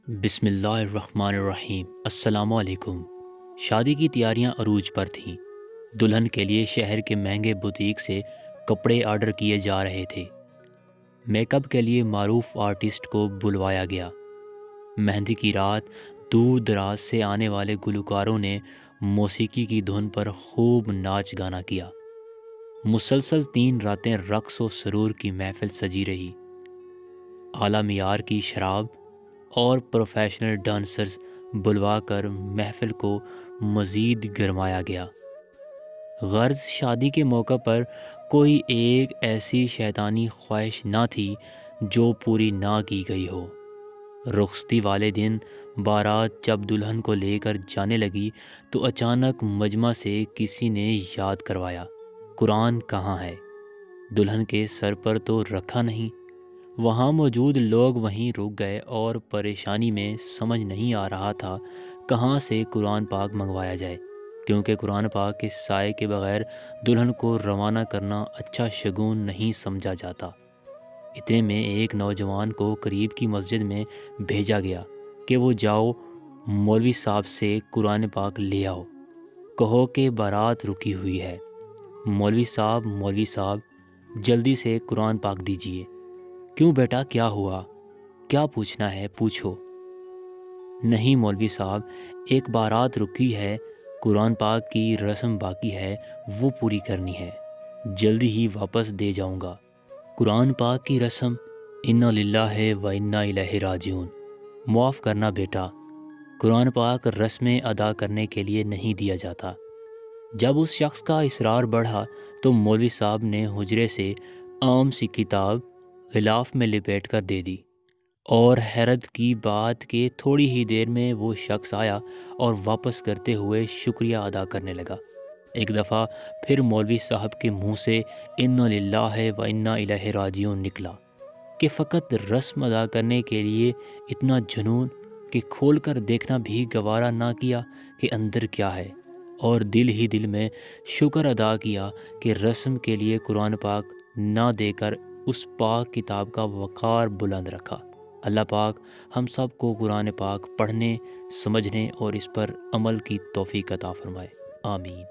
بسم اللہ الرحمن الرحیم۔ السلام علیکم۔ شادی کی تیاریاں عروج پر تھیں۔ دلہن کے لیے شہر کے مہنگے بوتیک سے کپڑے آرڈر کیے جا رہے تھے۔ میک اپ کے لیے معروف آرٹسٹ کو بلوایا گیا۔ مہندی کی رات دور دراز سے آنے والے گلوکاروں نے موسیقی کی دھن پر خوب ناچ گانا کیا۔ مسلسل 3 راتیں رقص و سرور کی محفل سجی رہی۔ اعلیٰ معیار کی شراب اور پروفیشنل ڈانسرز بلوا کر محفل کو مزید گرمایا گیا۔ غرض شادی کے موقع پر کوئی ایک ایسی شیطانی خواہش نہ تھی جو پوری نہ کی گئی ہو۔ رخصتی والے دن بارات جب دلہن کو لے کر جانے لگی تو اچانک مجمع سے کسی نے یاد کروایا، قرآن کہاں ہے؟ دلہن کے سر پر تو رکھا نہیں۔ وہاں موجود لوگ وہیں رک گئے اور پریشانی میں سمجھ نہیں آ رہا تھا کہاں سے قرآن پاک منگوایا جائے، کیونکہ قرآن پاک کے سائے کے بغیر دلہن کو روانہ کرنا اچھا شگون نہیں سمجھا جاتا۔ اتنے میں ایک نوجوان کو قریب کی مسجد میں بھیجا گیا کہ وہ جاؤ مولوی صاحب سے قرآن پاک لے آؤ، کہو کہ بارات رکی ہوئی ہے۔ مولوی صاحب جلدی سے قرآن پاک دیجیے۔ کیوں بیٹا، کیا ہوا؟ کیا پوچھنا ہے پوچھو۔ نہیں مولوی صاحب، ایک بارات رکی ہے، قرآن پاک کی رسم باقی ہے، وہ پوری کرنی ہے، جلدی ہی واپس دے جاؤں گا۔ قرآن پاک کی رسم؟ انا للہ و انا الیہ راجعون۔ معاف کرنا بیٹا، قرآن پاک رسمیں ادا کرنے کے لیے نہیں دیا جاتا۔ جب اس شخص کا اصرار بڑھا تو مولوی صاحب نے حجرے سے عام سی کتاب غلاف میں لپیٹ کر دے دی، اور حیرت کی بات کہ تھوڑی ہی دیر میں وہ شخص آیا اور واپس کرتے ہوئے شکریہ ادا کرنے لگا۔ ایک دفعہ پھر مولوی صاحب کے منہ سے انا للہ و انا الیہ راجعون نکلا کہ فقط رسم ادا کرنے کے لیے اتنا جنون کہ کھول کر دیکھنا بھی گوارا نہ کیا کہ اندر کیا ہے، اور دل ہی دل میں شکر ادا کیا کہ رسم کے لیے قرآن پاک نہ دے کر اس پاک کتاب کا وقار بلند رکھا۔ اللہ پاک ہم سب کو قرآن پاک پڑھنے، سمجھنے اور اس پر عمل کی توفیق عطا فرمائے، آمین۔